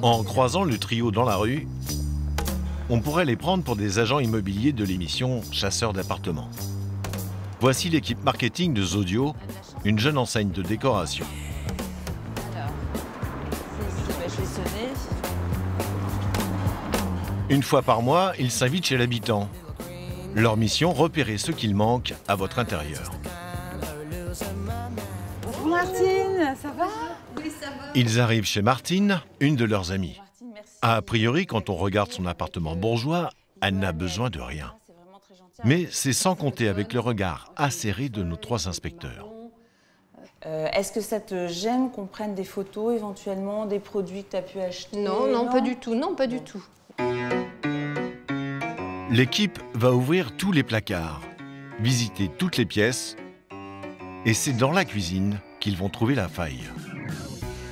En croisant le trio dans la rue, on pourrait les prendre pour des agents immobiliers de l'émission Chasseurs d'appartements. Voici l'équipe marketing de Zodio, une jeune enseigne de décoration. Alors, je vais sonner. Une fois par mois, ils s'invitent chez l'habitant. Leur mission, repérer ce qu'il manque à votre intérieur. Bonjour Martine, ça va? Oui, ça va. Ils arrivent chez Martine, une de leurs amies. Martine, merci. A priori, quand on regarde son appartement bourgeois, elle n'a besoin de rien. C'est vraiment très gentil. Mais c'est sans compter avec le regard acéré de nos 3 inspecteurs. Est-ce que ça te gêne qu'on prenne des photos éventuellement des produits que tu as pu acheter? Non, non, pas du tout. Non, pas du tout. L'équipe va ouvrir tous les placards, visiter toutes les pièces, et c'est dans la cuisine qu'ils vont trouver la faille.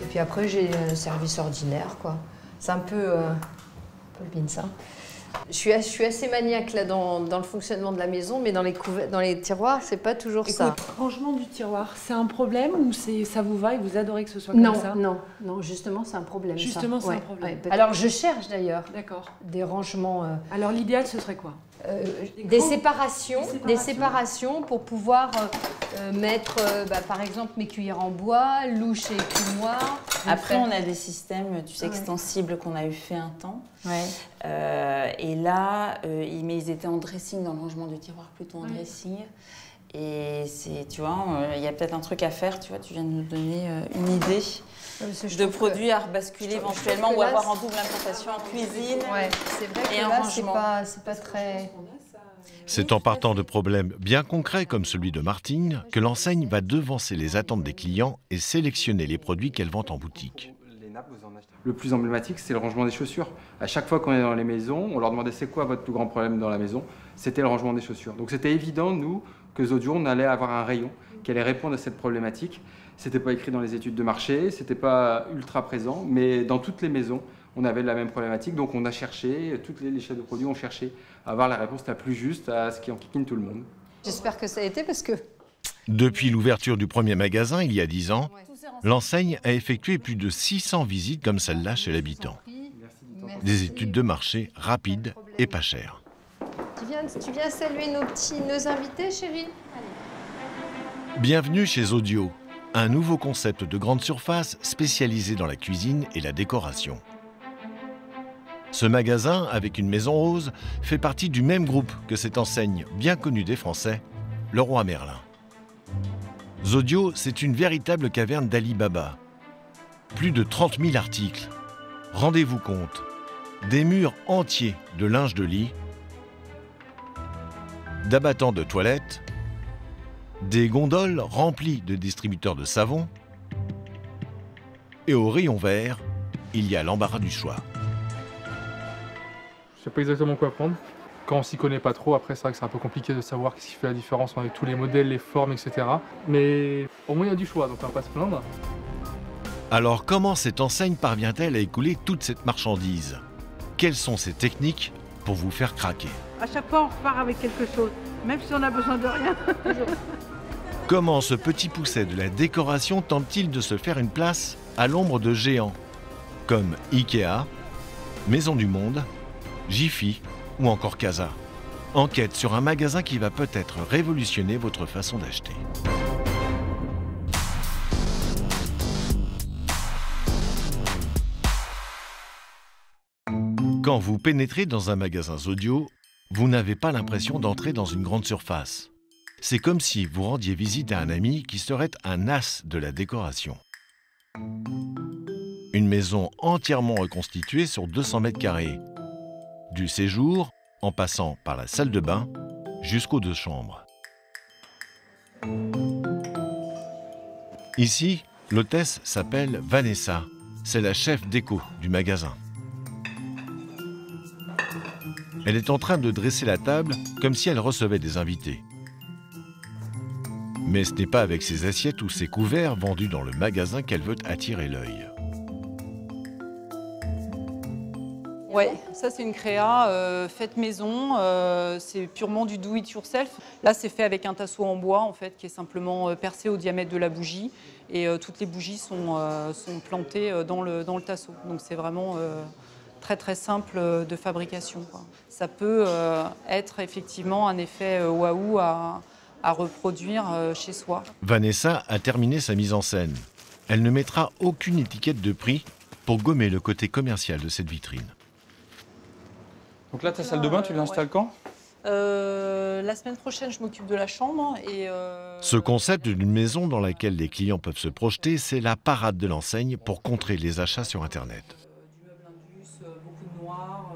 Et puis après, j'ai un service ordinaire, quoi. C'est un peu le bins, hein. Je suis assez maniaque là dans le fonctionnement de la maison, mais dans les tiroirs, c'est pas toujours ça. Rangement du tiroir, c'est un problème ou ça vous va et vous adorez que ce soit Non, comme ça? non, justement, c'est un problème. Justement, ça. c'est un Ouais, problème. ouais. Alors, je cherche d'ailleurs D'accord. des rangements, Alors l'idéal, ce serait quoi? des séparations pour pouvoir mettre, par exemple, mes cuillères en bois, louche et écumoire. Après, on a des systèmes, tu sais, extensibles qu'on a eu fait un temps. Ouais. Et là, mais ils étaient en dressing dans le rangement du tiroir, plutôt en dressing. Et c'est, tu vois, il y a peut-être un truc à faire, tu vois, tu viens de nous donner une idée de produits à rebasculer éventuellement ou avoir en double implantation en cuisine. Ouais, c'est vrai que Et un là, rangement. c'est pas très... C'est en partant de problèmes bien concrets comme celui de Martine que l'enseigne va devancer les attentes des clients et sélectionner les produits qu'elle vend en boutique. Le plus emblématique, c'est le rangement des chaussures. À chaque fois qu'on est dans les maisons, on leur demandait c'est quoi votre plus grand problème dans la maison. C'était le rangement des chaussures. Donc c'était évident, nous, que Zodio, on allait avoir un rayon qui allait répondre à cette problématique. C'était pas écrit dans les études de marché, c'était pas ultra présent, mais dans toutes les maisons, on avait la même problématique. Donc on a cherché, toutes les chefs de produits ont cherché à avoir la réponse la plus juste à ce qui enquiquine tout le monde. J'espère que ça a été parce que... Depuis l'ouverture du premier magasin, il y a 10 ans, l'enseigne a effectué plus de 600 visites comme celle-là chez l'habitant. Des études de marché rapides et pas chères. Tu viens saluer nos invités, chérie? Bienvenue chez Zodio, un nouveau concept de grande surface spécialisé dans la cuisine et la décoration. Ce magasin, avec une maison rose, fait partie du même groupe que cette enseigne bien connue des Français, Leroy Merlin. Zodio, c'est une véritable caverne d'Ali Baba. Plus de 30 000 articles. Rendez-vous compte, des murs entiers de linge de lit, d'abattants de toilettes, des gondoles remplies de distributeurs de savon, et au rayon vert, il y a l'embarras du choix. Je sais pas exactement quoi prendre. Quand on s'y connaît pas trop, après c'est vrai que c'est un peu compliqué de savoir ce qui fait la différence avec tous les modèles, les formes, etc. Mais au moins il y a du choix, donc on va pas se plaindre. Alors comment cette enseigne parvient-elle à écouler toute cette marchandise? Quelles sont ses techniques pour vous faire craquer? À chaque fois, on repart avec quelque chose, même si on a besoin de rien. Comment ce petit pousset de la décoration tente-t-il de se faire une place à l'ombre de géants comme Ikea, Maison du Monde, Jiffy ou encore Casa? Enquête sur un magasin qui va peut-être révolutionner votre façon d'acheter. Quand vous pénétrez dans un magasin Zodio, vous n'avez pas l'impression d'entrer dans une grande surface. C'est comme si vous rendiez visite à un ami qui serait un as de la décoration. Une maison entièrement reconstituée sur 200 mètres carrés. Du séjour, en passant par la salle de bain, jusqu'aux 2 chambres. Ici, l'hôtesse s'appelle Vanessa. C'est la chef déco du magasin. Elle est en train de dresser la table comme si elle recevait des invités. Mais ce n'est pas avec ses assiettes ou ses couverts vendus dans le magasin qu'elle veut attirer l'œil. Ouais, ça c'est une créa faite maison, c'est purement du do it yourself. Là c'est fait avec un tasseau en bois en fait qui est simplement percé au diamètre de la bougie et toutes les bougies sont plantées dans le tasseau. Donc c'est vraiment très très simple de fabrication, quoi. Ça peut être effectivement un effet waouh à reproduire chez soi. Vanessa a terminé sa mise en scène. Elle ne mettra aucune étiquette de prix pour gommer le côté commercial de cette vitrine. Donc là, ta salle de bain, tu l'installes quand ? La semaine prochaine, je m'occupe de la chambre. Ce concept d'une maison dans laquelle les clients peuvent se projeter, c'est la parade de l'enseigne pour contrer les achats sur Internet. Du meuble indus, beaucoup de noir.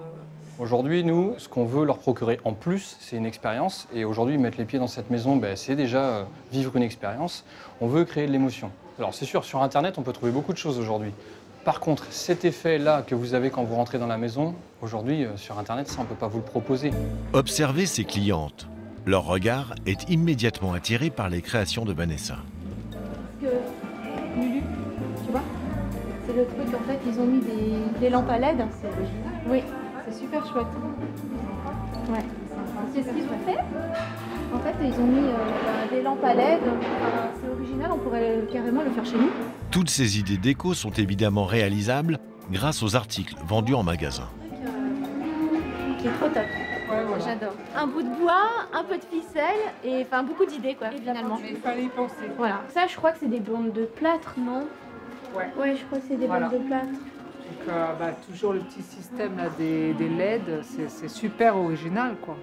Aujourd'hui, nous, ce qu'on veut leur procurer en plus, c'est une expérience. Et aujourd'hui, mettre les pieds dans cette maison, c'est déjà vivre une expérience. On veut créer de l'émotion. Alors c'est sûr, sur Internet, on peut trouver beaucoup de choses aujourd'hui. Par contre, cet effet-là que vous avez quand vous rentrez dans la maison, aujourd'hui, sur Internet, ça, on ne peut pas vous le proposer. Observez ses clientes. Leur regard est immédiatement attiré par les créations de Vanessa. Que Lulu, tu vois, c'est le truc, en fait, ils ont mis des lampes à LED. C'est original. Oui, c'est super chouette. Ouais. C'est ce qu'ils ont fait. En fait, ils ont mis des lampes à LED. Enfin, c'est original, on pourrait carrément le faire chez nous. Toutes ces idées déco sont évidemment réalisables grâce aux articles vendus en magasin. Qui est trop top. Ouais, voilà. J'adore. Un bout de bois, un peu de ficelle et enfin beaucoup d'idées quoi, finalement. Il fallait y penser. Voilà. Ça, je crois que c'est des bandes de plâtre, non? Ouais. Ouais, je crois que c'est des bandes de plâtre. Donc, toujours le petit système là, des LED, c'est super original quoi.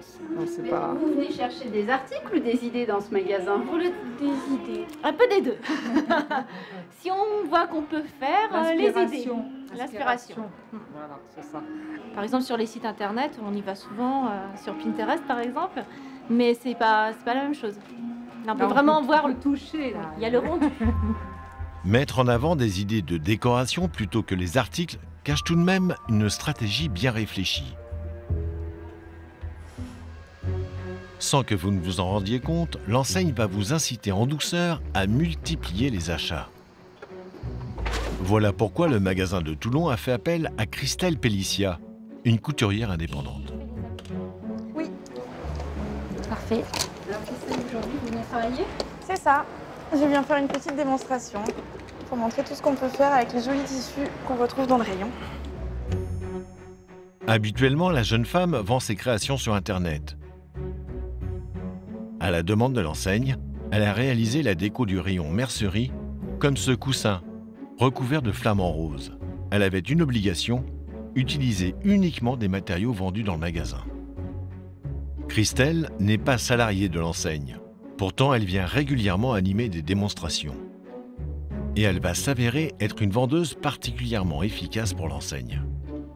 C'est pas... Vous venez chercher des articles ou des idées dans ce magasin? Des idées. Un peu des deux. Si on voit qu'on peut faire les idées. L'inspiration. Voilà, c'est ça. Par exemple, sur les sites internet, on y va souvent, sur Pinterest par exemple, mais c'est pas la même chose. Là, on peut vraiment voir le toucher. Là. Il y a le rendu. Mettre en avant des idées de décoration plutôt que les articles cache tout de même une stratégie bien réfléchie. Sans que vous ne vous en rendiez compte, l'enseigne va vous inciter en douceur à multiplier les achats. Voilà pourquoi le magasin de Toulon a fait appel à Christelle Pellicia, une couturière indépendante. Oui. Parfait. Alors Christelle, aujourd'hui, vous venez travailler? C'est ça. Je viens faire une petite démonstration pour montrer tout ce qu'on peut faire avec les jolis tissus qu'on retrouve dans le rayon. Habituellement, la jeune femme vend ses créations sur Internet. À la demande de l'enseigne, elle a réalisé la déco du rayon mercerie, comme ce coussin, recouvert de flamants roses. Elle avait une obligation, utiliser uniquement des matériaux vendus dans le magasin. Christelle n'est pas salariée de l'enseigne. Pourtant, elle vient régulièrement animer des démonstrations. Et elle va s'avérer être une vendeuse particulièrement efficace pour l'enseigne. Vous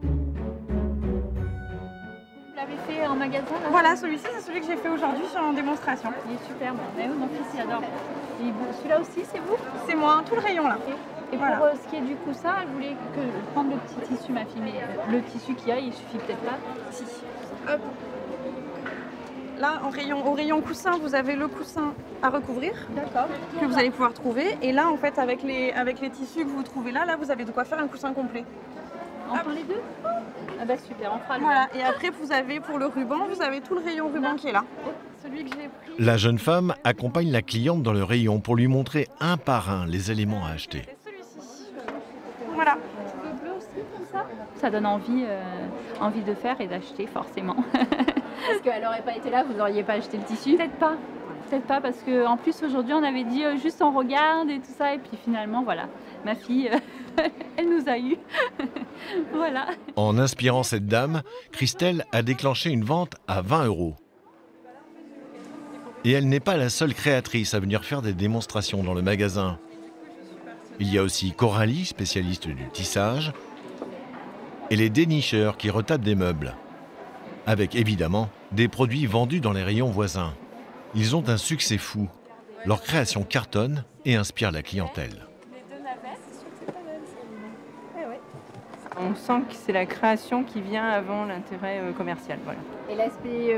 l'avez fait en magasin là? Voilà, celui-ci, c'est celui que j'ai fait aujourd'hui en démonstration. Il est superbe. Mais oui, mon fils il adore. Celui-là aussi, c'est vous? C'est moi, tout le rayon là. Et voilà. pour ce qui est du coussin, elle voulait prendre le petit tissu, ma fille. Mais le tissu qu'il y a, il suffit peut-être pas. Si. Hop. Là, au rayon coussin, vous avez le coussin à recouvrir. D'accord. Que vous allez pouvoir trouver. Et là, en fait, avec les tissus que vous trouvez là, vous avez de quoi faire un coussin complet. On prend les deux? Ah bah super, on fera le voilà. Et après, vous avez pour le ruban, vous avez tout le rayon ruban qui est là. Celui que j'ai pris. La jeune femme accompagne la cliente dans le rayon pour lui montrer un par un les éléments à acheter. Celui-ci. Voilà. Le bleu aussi, comme ça? Ça donne envie de faire et d'acheter, forcément. Parce qu'elle n'aurait pas été là, vous n'auriez pas acheté le tissu? Peut-être pas. Peut-être pas, parce qu'en plus aujourd'hui on avait dit juste on regarde et tout ça, et puis finalement voilà, ma fille, elle nous a eu. Voilà. En inspirant cette dame, Christelle a déclenché une vente à 20 €. Et elle n'est pas la seule créatrice à venir faire des démonstrations dans le magasin. Il y a aussi Coralie, spécialiste du tissage, et les dénicheurs qui retapent des meubles, avec évidemment des produits vendus dans les rayons voisins. Ils ont un succès fou. Leur création cartonne et inspire la clientèle. On sent que c'est la création qui vient avant l'intérêt commercial. Voilà. Et l'aspect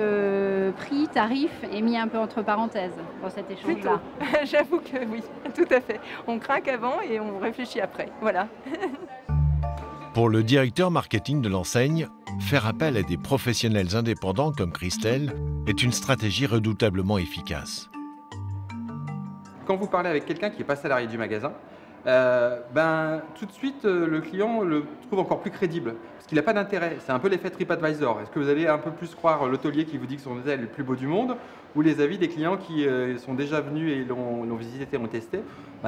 prix, tarif est mis un peu entre parenthèses dans cet échange-là. J'avoue que oui, tout à fait. On craque avant et on réfléchit après. Voilà. Pour le directeur marketing de l'enseigne, faire appel à des professionnels indépendants comme Christelle est une stratégie redoutablement efficace. Quand vous parlez avec quelqu'un qui n'est pas salarié du magasin, tout de suite, le client le trouve encore plus crédible. Parce qu'il n'a pas d'intérêt. C'est un peu l'effet TripAdvisor. Est-ce que vous allez un peu plus croire l'hôtelier qui vous dit que son hôtel est le plus beau du monde ou les avis des clients qui sont déjà venus et l'ont visité, l'ont testé?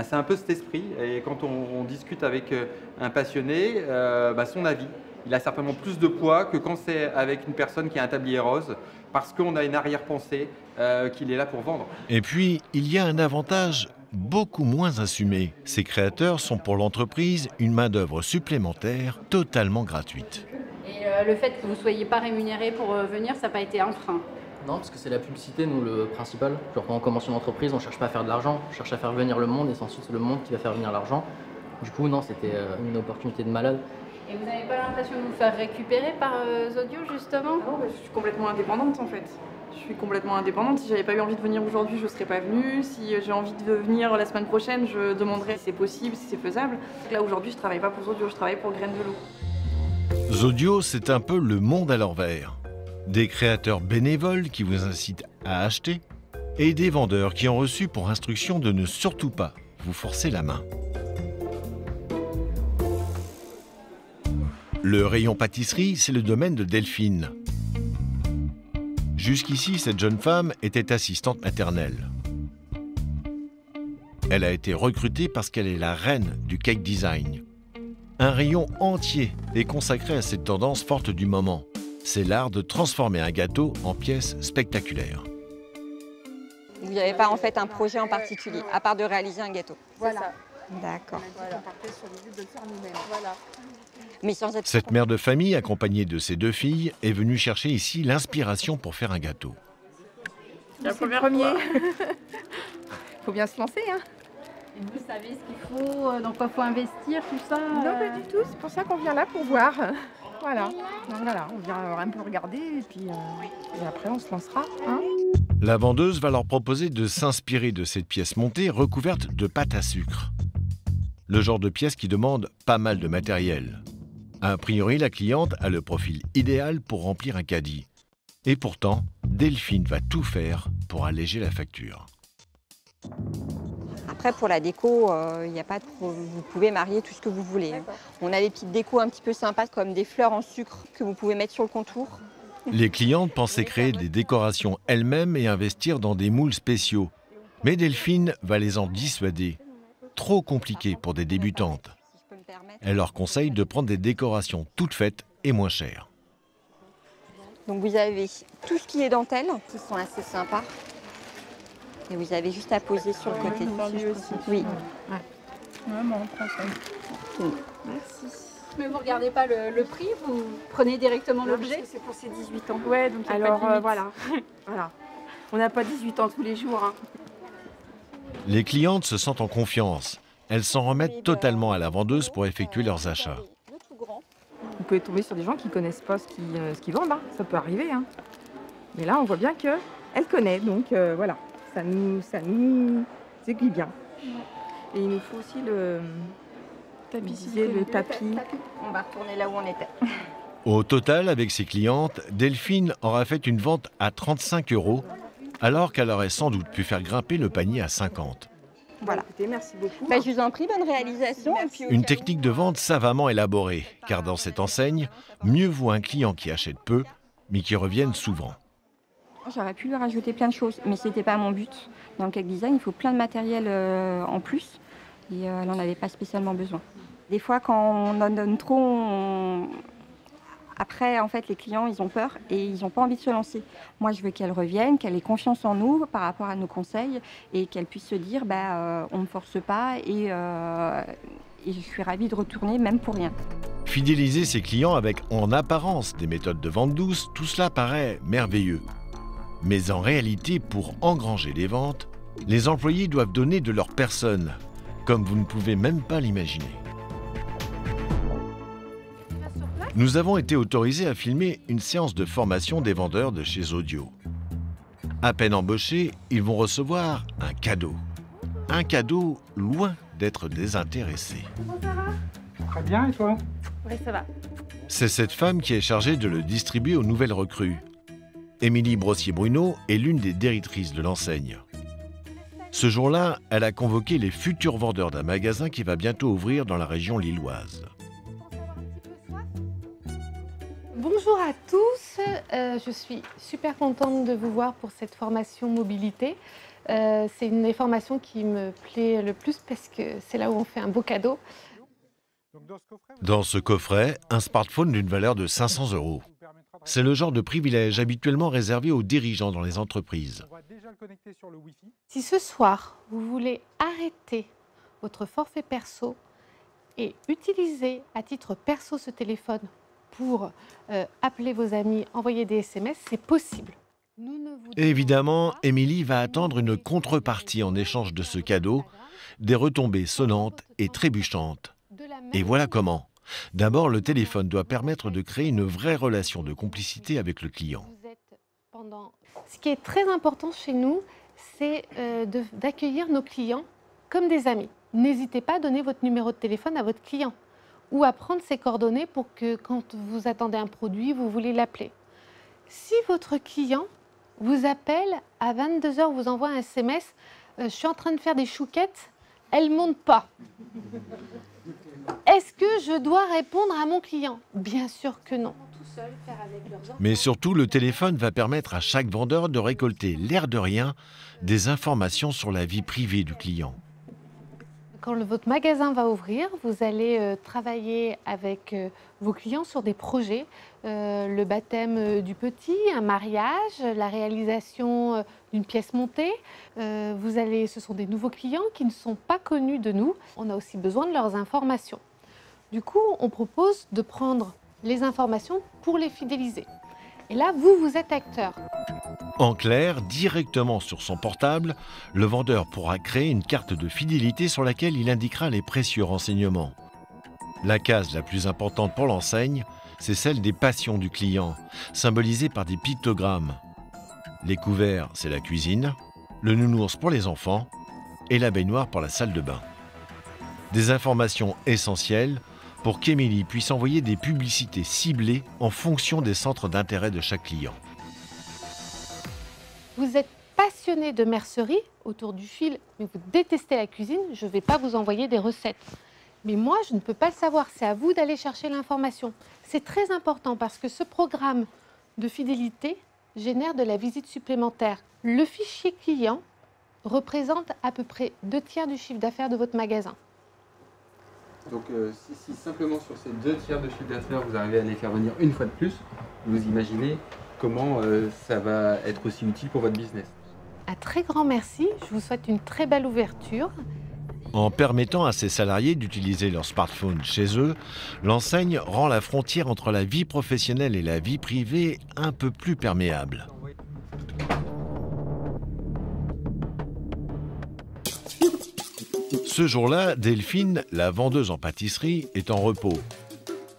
C'est un peu cet esprit. Et quand on discute avec un passionné, son avis, il a certainement plus de poids que quand c'est avec une personne qui a un tablier rose, parce qu'on a une arrière-pensée qu'il est là pour vendre. Et puis, il y a un avantage beaucoup moins assumé. Ces créateurs sont pour l'entreprise une main-d'œuvre supplémentaire totalement gratuite. Et le fait que vous ne soyez pas rémunéré pour venir, ça n'a pas été un frein? Non, parce que c'est la publicité, nous, le principal. Genre, quand on commence une entreprise, on ne cherche pas à faire de l'argent, on cherche à faire venir le monde, et ensuite c'est le monde qui va faire venir l'argent. Du coup, non, c'était une opportunité de malade. Et vous n'avez pas l'impression de vous faire récupérer par Zodio, justement? Non, je suis complètement indépendante, en fait. Je suis complètement indépendante. Si j'avais pas eu envie de venir aujourd'hui, je ne serais pas venue. Si j'ai envie de venir la semaine prochaine, je demanderai si c'est possible, si c'est faisable. Là, aujourd'hui, je ne travaille pas pour Zodio, je travaille pour Graines de l'eau. Zodio, c'est un peu le monde à l'envers. Des créateurs bénévoles qui vous incitent à acheter et des vendeurs qui ont reçu pour instruction de ne surtout pas vous forcer la main. Le rayon pâtisserie, c'est le domaine de Delphine. Jusqu'ici, cette jeune femme était assistante maternelle. Elle a été recrutée parce qu'elle est la reine du cake design. Un rayon entier est consacré à cette tendance forte du moment. C'est l'art de transformer un gâteau en pièces spectaculaires. Vous n'avez pas en fait un projet en particulier, à part de réaliser un gâteau? Voilà. D'accord. On partait sur l'idée de le faire nous-mêmes. Voilà. Mais sans être... Cette mère de famille, accompagnée de ses 2 filles, est venue chercher ici l'inspiration pour faire un gâteau. La première fois. Faut bien se lancer, hein. Et vous savez ce qu'il faut, dans quoi il faut investir, tout ça? Non, pas du tout. C'est pour ça qu'on vient là pour voir. Voilà. Donc voilà, on vient un peu regarder et puis et après on se lancera. Hein. La vendeuse va leur proposer de s'inspirer de cette pièce montée recouverte de pâte à sucre. Le genre de pièce qui demande pas mal de matériel. A priori, la cliente a le profil idéal pour remplir un caddie. Et pourtant, Delphine va tout faire pour alléger la facture. Après, pour la déco, y a pas de... vous pouvez marier tout ce que vous voulez. On a des petites décos un petit peu sympas, comme des fleurs en sucre que vous pouvez mettre sur le contour. Les clientes pensaient créer des décorations elles-mêmes et investir dans des moules spéciaux. Mais Delphine va les en dissuader. Trop compliqué pour des débutantes. Elle leur conseille de prendre des décorations toutes faites et moins chères. Donc vous avez tout ce qui est dentelle, qui sont assez sympas. Et vous avez juste à poser sur le côté. Oui. Maman, on prend ça. Merci. Mais vous ne regardez pas le prix, vous prenez directement l'objet? C'est pour ses 18 ans. Ouais, donc alors voilà. Voilà. On n'a pas 18 ans tous les jours. Hein. Les clientes se sentent en confiance. Elles s'en remettent totalement à la vendeuse pour effectuer leurs achats. Vous pouvez tomber sur des gens qui ne connaissent pas ce qu'ils vendent. Hein. Ça peut arriver. Hein. Mais là, on voit bien qu'elle connaît. Donc voilà, ça nous aiguille bien. Et il nous faut aussi le tapis. On va retourner là où on était. Au total, avec ses clientes, Delphine aura fait une vente à 35 €, alors qu'elle aurait sans doute pu faire grimper le panier à 50. Voilà. Écoutez, merci beaucoup. Je vous en prie, bonne réalisation. Une technique de vente savamment élaborée, car dans cette enseigne, mieux vaut un client qui achète peu, mais qui revienne souvent. J'aurais pu lui rajouter plein de choses, mais ce n'était pas mon but. Dans le cake design, il faut plein de matériel en plus, et elle n'en avait pas spécialement besoin. Des fois, quand on en donne trop, après, en fait, les clients, ils ont peur et ils n'ont pas envie de se lancer. Moi, je veux qu'elle revienne, qu'elle ait confiance en nous par rapport à nos conseils et qu'elle puisse se dire, on ne me force pas et je suis ravie de retourner, même pour rien. Fidéliser ses clients avec, en apparence, des méthodes de vente douce, tout cela paraît merveilleux. Mais en réalité, pour engranger les ventes, les employés doivent donner de leur personne, comme vous ne pouvez même pas l'imaginer. Nous avons été autorisés à filmer une séance de formation des vendeurs de chez Zodio. À peine embauchés, ils vont recevoir un cadeau. Un cadeau loin d'être désintéressé. Très bien, et toi? Oui, ça va. C'est cette femme qui est chargée de le distribuer aux nouvelles recrues. Émilie Brossier-Bruno est l'une des directrices de l'enseigne. Ce jour-là, elle a convoqué les futurs vendeurs d'un magasin qui va bientôt ouvrir dans la région lilloise. Bonjour à tous, je suis super contente de vous voir pour cette formation mobilité. C'est une des formations qui me plaît le plus parce que c'est là où on fait un beau cadeau. Dans ce coffret, un smartphone d'une valeur de 500 €. C'est le genre de privilège habituellement réservé aux dirigeants dans les entreprises. Si ce soir, vous voulez arrêter votre forfait perso et utiliser à titre perso ce téléphone pour appeler vos amis, envoyer des SMS, c'est possible. Évidemment, Émilie va attendre une contrepartie en échange de ce cadeau, des retombées sonnantes et trébuchantes. Et voilà comment. D'abord, le téléphone doit permettre de créer une vraie relation de complicité avec le client. Ce qui est très important chez nous, c'est d'accueillir nos clients comme des amis. N'hésitez pas à donner votre numéro de téléphone à votre client ou à prendre ses coordonnées pour que quand vous attendez un produit, vous voulez l'appeler. Si votre client vous appelle à 22 h, vous envoie un SMS, je suis en train de faire des chouquettes, elles ne montent pas. Est-ce que je dois répondre à mon client? Bien sûr que non. Mais surtout, le téléphone va permettre à chaque vendeur de récolter, l'air de rien, des informations sur la vie privée du client. Quand votre magasin va ouvrir, vous allez travailler avec vos clients sur des projets, le baptême du petit, un mariage, la réalisation d'une pièce montée. Ce sont des nouveaux clients qui ne sont pas connus de nous. On a aussi besoin de leurs informations. Du coup, on propose de prendre les informations pour les fidéliser. Et là, vous êtes acteur. En clair, directement sur son portable, le vendeur pourra créer une carte de fidélité sur laquelle il indiquera les précieux renseignements. La case la plus importante pour l'enseigne, c'est celle des passions du client, symbolisée par des pictogrammes. Les couverts, c'est la cuisine, le nounours pour les enfants et la baignoire pour la salle de bain. Des informations essentielles pour qu'Émilie puisse envoyer des publicités ciblées en fonction des centres d'intérêt de chaque client. Vous êtes passionné de mercerie autour du fil, mais vous détestez la cuisine, je ne vais pas vous envoyer des recettes. Mais moi, je ne peux pas le savoir, c'est à vous d'aller chercher l'information. C'est très important parce que ce programme de fidélité génère de la visite supplémentaire. Le fichier client représente à peu près 2/3 du chiffre d'affaires de votre magasin. Donc si simplement sur ces 2/3 de chiffre d'affaires, vous arrivez à les faire venir une fois de plus, vous imaginez comment ça va être aussi utile pour votre business. Un très grand merci, je vous souhaite une très belle ouverture. En permettant à ses salariés d'utiliser leur smartphone chez eux, l'enseigne rend la frontière entre la vie professionnelle et la vie privée un peu plus perméable. Ce jour-là, Delphine, la vendeuse en pâtisserie, est en repos.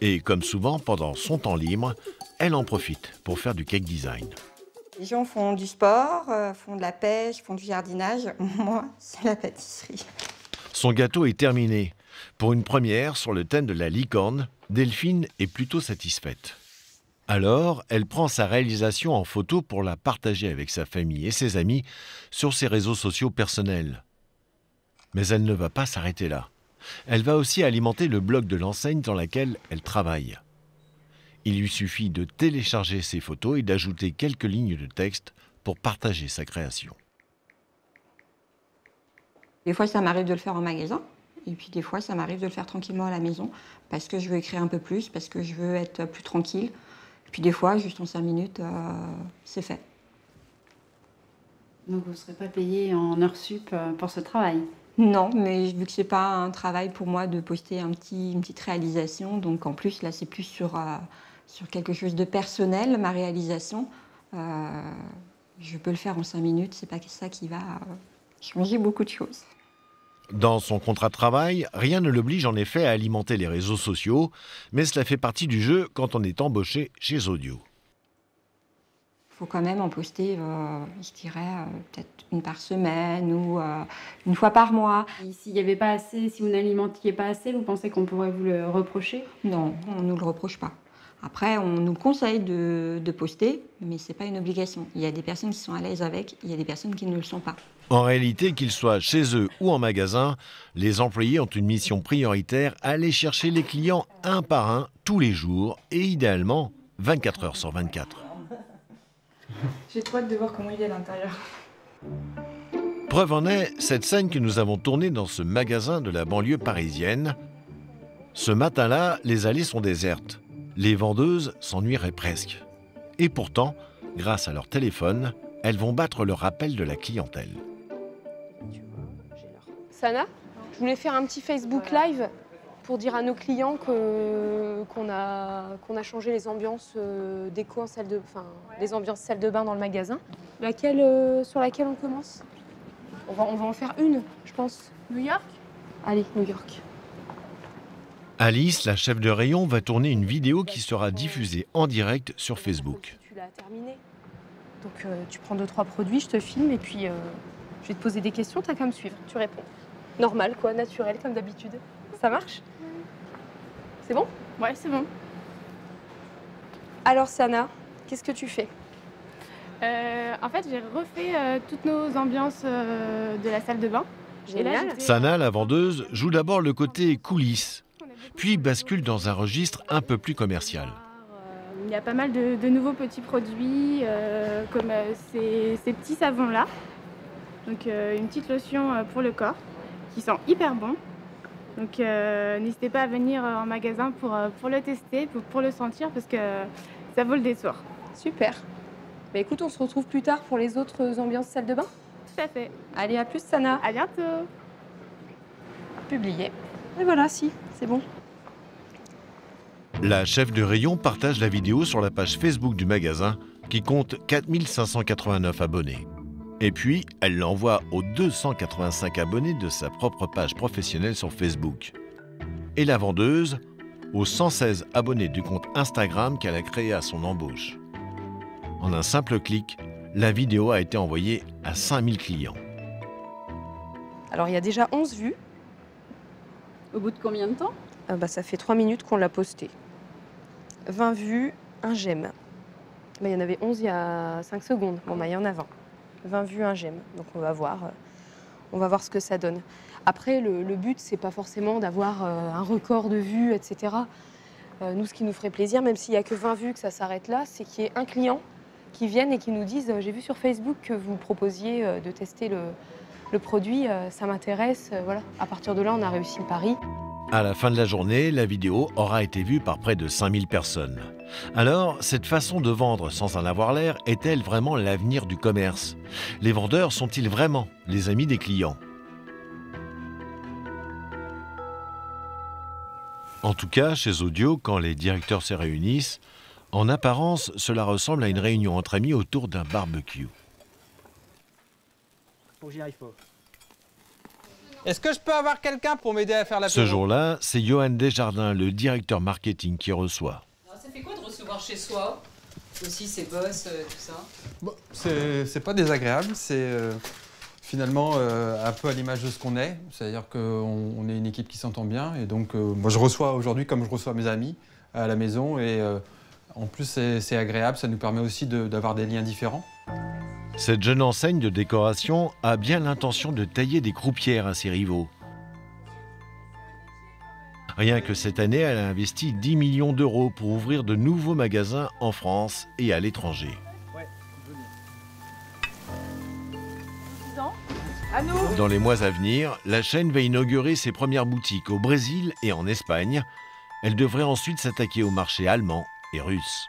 Et comme souvent, pendant son temps libre, elle en profite pour faire du cake design. Les gens font du sport, font de la pêche, font du jardinage. Moi, c'est la pâtisserie. Son gâteau est terminé. Pour une première sur le thème de la licorne, Delphine est plutôt satisfaite. Alors, elle prend sa réalisation en photo pour la partager avec sa famille et ses amis sur ses réseaux sociaux personnels. Mais elle ne va pas s'arrêter là. Elle va aussi alimenter le blog de l'enseigne dans laquelle elle travaille. Il lui suffit de télécharger ses photos et d'ajouter quelques lignes de texte pour partager sa création. Des fois, ça m'arrive de le faire en magasin. Et puis des fois, ça m'arrive de le faire tranquillement à la maison parce que je veux écrire un peu plus, parce que je veux être plus tranquille. Et puis des fois, juste en 5 minutes, c'est fait. Donc vous ne serez pas payé en heures sup pour ce travail? Non, mais vu que c'est pas un travail pour moi de poster une petite réalisation, donc en plus là c'est plus sur quelque chose de personnel, ma réalisation. Je peux le faire en 5 minutes, c'est pas ça qui va changer beaucoup de choses. Dans son contrat de travail, rien ne l'oblige en effet à alimenter les réseaux sociaux, mais cela fait partie du jeu quand on est embauché chez Audio. Il faut quand même en poster, je dirais, peut-être une par semaine ou une fois par mois. S'il n'y avait pas assez, si vous n'alimentiez pas assez, vous pensez qu'on pourrait vous le reprocher? Non, on ne nous le reproche pas. Après, on nous conseille de poster, mais ce n'est pas une obligation. Il y a des personnes qui sont à l'aise avec, il y a des personnes qui ne le sont pas. En réalité, qu'ils soient chez eux ou en magasin, les employés ont une mission prioritaire, aller chercher les clients un par un, tous les jours, et idéalement 24 heures sur 24. J'ai trop hâte de voir comment il est à l'intérieur. Preuve en est cette scène que nous avons tournée dans ce magasin de la banlieue parisienne. Ce matin-là, les allées sont désertes. Les vendeuses s'ennuieraient presque. Et pourtant, grâce à leur téléphone, elles vont battre le rappel de la clientèle. Sana, je voulais faire un petit Facebook Live pour dire à nos clients qu'on a changé les ambiances déco en salle de, les ambiances salle de bain dans le magasin. Sur laquelle on commence? On va en faire une, je pense. New York? Allez, New York. Alice, la chef de rayon, va tourner une vidéo qui sera diffusée en direct sur Facebook. Tu l'as terminé. Donc tu prends 2-3 produits, je te filme et puis je vais te poser des questions, t'as qu'à me suivre, tu réponds. Normal quoi, naturel comme d'habitude. Ça marche? C'est bon? Ouais, c'est bon. Alors Sana, qu'est-ce que tu fais? En fait, j'ai refait toutes nos ambiances de la salle de bain. Génial. Sana, la vendeuse, joue d'abord le côté coulisses, puis bascule dans un registre un peu plus commercial. Il y a pas mal de nouveaux petits produits, comme ces petits savons-là. Donc une petite lotion pour le corps, qui sent hyper bon. Donc n'hésitez pas à venir en magasin pour le tester, pour le sentir, parce que ça vaut le détour. Super. Bah écoute, on se retrouve plus tard pour les autres ambiances salle de bain. Tout à fait. Allez, à plus Sana. À bientôt. Publié. Et voilà, si, c'est bon. La chef de rayon partage la vidéo sur la page Facebook du magasin qui compte 4589 abonnés. Et puis, elle l'envoie aux 285 abonnés de sa propre page professionnelle sur Facebook. Et la vendeuse aux 116 abonnés du compte Instagram qu'elle a créé à son embauche. En un simple clic, la vidéo a été envoyée à 5000 clients. Alors, il y a déjà 11 vues. Au bout de combien de temps? Ça fait 3 minutes qu'on l'a posté. 20 vues, 1 j'aime. Il y en avait 11 il y a 5 secondes. Bon, il y en a 20. 20 vues, 1 j'aime. Donc on va voir ce que ça donne. Après, le but, c'est pas forcément d'avoir un record de vues, etc. Nous, ce qui nous ferait plaisir, même s'il n'y a que 20 vues, que ça s'arrête là, c'est qu'il y ait un client qui vienne et qui nous dise « J'ai vu sur Facebook que vous proposiez de tester le produit, ça m'intéresse. » Voilà. À partir de là, on a réussi le pari. À la fin de la journée, la vidéo aura été vue par près de 5000 personnes. Alors, cette façon de vendre sans en avoir l'air est-elle vraiment l'avenir du commerce? Les vendeurs sont-ils vraiment les amis des clients? En tout cas, chez Audio, quand les directeurs se réunissent, en apparence, cela ressemble à une réunion entre amis autour d'un barbecue. Faut que j'y arrive. Est-ce que je peux avoir quelqu'un pour m'aider à faire la Ce jour-là, c'est Johan Desjardins, le directeur marketing, qui reçoit. Alors, ça fait quoi de recevoir chez soi? Aussi ses boss, tout ça? Bon, c'est pas désagréable, c'est finalement un peu à l'image de ce qu'on est. C'est-à-dire qu'on est une équipe qui s'entend bien. Et donc, moi, je reçois aujourd'hui comme je reçois mes amis à la maison. Et en plus, c'est agréable, ça nous permet aussi d'avoir des liens différents. Cette jeune enseigne de décoration a bien l'intention de tailler des croupières à ses rivaux. Rien que cette année, elle a investi 10 millions d'euros pour ouvrir de nouveaux magasins en France et à l'étranger. Dans les mois à venir, la chaîne va inaugurer ses premières boutiques au Brésil et en Espagne. Elle devrait ensuite s'attaquer au marché allemand et russe.